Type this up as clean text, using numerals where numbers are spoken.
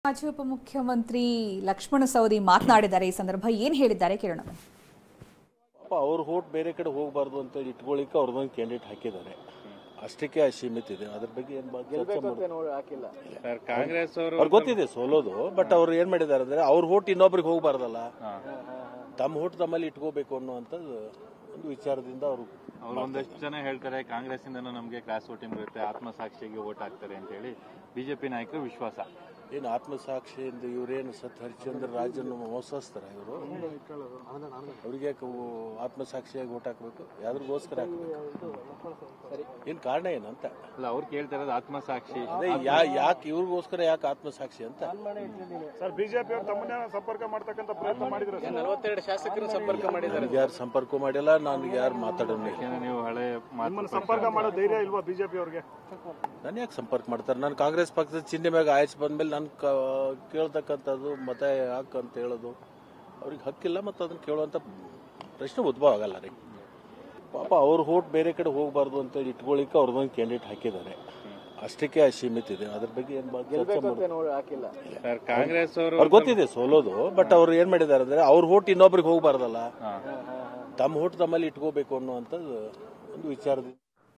ಮಾಜಿ ಉಪಮುಖ್ಯಮಂತ್ರಿ ಲಕ್ಷ್ಮಣ ಸವದಿ ಮಾತನಾಡಿದ್ದಾರೆ. ಈ ಸಂದರ್ಭ ಏನು ಹೇಳಿದ್ದಾರೆ ಕೇಳೋಣ. ಅವ್ರ ಹೋಟ್ ಬೇರೆ ಕಡೆ ಹೋಗಬಾರ್ದು ಅಂತ ಇಟ್ಕೊಳ್ಳಿಕ್ಕೆ ಅವ್ರದೊಂದು ಕ್ಯಾಂಡಿಡೇಟ್ ಹಾಕಿದ್ದಾರೆ, ಅಷ್ಟಕ್ಕೆ ಸೀಮಿತ ಇದೆ. ಅದ್ರ ಬಗ್ಗೆ ಕಾಂಗ್ರೆಸ್ ಅವ್ರಿಗೆ ಗೊತ್ತಿದೆ ಸೋಲೋದು, ಬಟ್ ಅವ್ರು ಏನ್ ಮಾಡಿದ್ದಾರೆ ಅಂದ್ರೆ ಅವ್ರ ಹೋಟ್ ಇನ್ನೊಬ್ರಿಗೆ ಹೋಗಬಾರ್ದಲ್ಲ, ತಮ್ಮ ಹೋಟ್ ತಮ್ಮಲ್ಲಿ ಇಟ್ಕೋಬೇಕು ಅನ್ನುವಂತ ಒಂದು ವಿಚಾರದಿಂದ ಅವರು ಒಂದಷ್ಟು ಜನ ಹೇಳ್ತಾರೆ ಕಾಂಗ್ರೆಸ್ ಇಂದ ನಮಗೆ ಕ್ಲಾಸ್ ವೋಟಿಂಗ್ ಬರುತ್ತೆ, ಆತ್ಮಸಾಕ್ಷಿಗೆ ವೋಟ್ ಹಾಕ್ತಾರೆ ಅಂತ ಹೇಳಿ ಬಿಜೆಪಿ ನಾಯಕರು ವಿಶ್ವಾಸ. ಏನು ಆತ್ಮಸಾಕ್ಷಿಯಿಂದ ಇವ್ರೇನು ಸತ್ ಹರಿಶ್ಚಂದ್ರ ರಾಜನ್ನು ಮೋಸಸ್ತಾರ ಇವರು? ಅವ್ರಿಗೆ ಆತ್ಮಸಾಕ್ಷಿಯಾಗಿ ಓಟ್ ಹಾಕ್ಬೇಕು, ಯಾವ್ರಿಗೋಸ್ಕರ ಹಾಕ್ಬೇಕು? ಏನ್ ಕಾರಣ ಏನಂತ ಅಲ್ಲ, ಅವ್ರು ಕೇಳ್ತಾ ಇರೋದು ಆತ್ಮಸಾಕ್ಷಿ ಯಾಕೆ ಇವ್ರಿಗೋಸ್ಕರ ಯಾಕೆ ಆತ್ಮಸಾಕ್ಷಿ ಅಂತ. ಸರ್, ಬಿಜೆಪಿ ಅವರು ತಮ್ಮನ್ನ ಸಂಪರ್ಕ ಮಾಡ್ತಕ್ಕಂಥ ಪ್ರಯತ್ನ ಮಾಡಿದ್ರು. 42 ಶಾಸಕರು ಸಂಪರ್ಕ ಮಾಡಿದ್ದಾರೆ. ಯಾರು ಸಂಪರ್ಕ ಮಾಡಿಲ್ಲ, ನಾನು ಯಾರು ಮಾತಾಡೋಣ. ನೀವು ಹಳೆ ಸಂಪರ್ಕ ಮಾಡೋ ಧೈರ್ಯ ಇಲ್ವಾ ಬಿಜೆಪಿ ಅವ್ರಿಗೆ? ನಾನು ಯಾಕೆ ಸಂಪರ್ಕ ಮಾಡ್ತಾರೆ? ನಾನು ಕಾಂಗ್ರೆಸ್ ಪಕ್ಷದ ಚಿಹ್ನೆ ಮ್ಯಾಗ ಆಯ್ಸ್ ಬಂದ್ಮೇಲೆ ನಾನು ಕೇಳ್ತಕ್ಕಂಥದ್ದು ಮತ ಯಾಕೆ ಅಂತ ಹೇಳೋದು ಅವ್ರಿಗೆ ಹಕ್ಕಿಲ್ಲ, ಮತ್ತು ಅದನ್ನ ಕೇಳುವಂತ ಪ್ರಶ್ನೆ ಉದ್ಭವ ಆಗಲ್ಲ ರೀ. ಪಾಪ ಅವ್ರ ಹೋಟ್ ಬೇರೆ ಕಡೆ ಹೋಗಬಾರ್ದು ಅಂತ ಇಟ್ಕೊಳ್ಳಿಕ್ಕೆ ಅವ್ರದೊಂದು ಕ್ಯಾಂಡಿಡೇಟ್ ಹಾಕಿದ್ದಾರೆ, ಅಷ್ಟಕ್ಕೆ ಸೀಮಿತ ಇದೆ. ಅದ್ರ ಬಗ್ಗೆ ಕಾಂಗ್ರೆಸ್ ಅವ್ರಿಗೆ ಗೊತ್ತಿದೆ ಸೋಲೋದು, ಬಟ್ ಅವ್ರು ಏನ್ ಮಾಡಿದ್ದಾರೆ ಅಂದ್ರೆ ಅವ್ರ ಹೋಟ್ ಇನ್ನೊಬ್ರಿಗೆ ಹೋಗಬಾರ್ದಲ್ಲ, ತಮ್ಮ ಹೋಟ್ ತಮ್ಮಲ್ಲಿ ಇಟ್ಕೋಬೇಕು ಅನ್ನುವಂತ ಒಂದು ವಿಚಾರದಿಂದ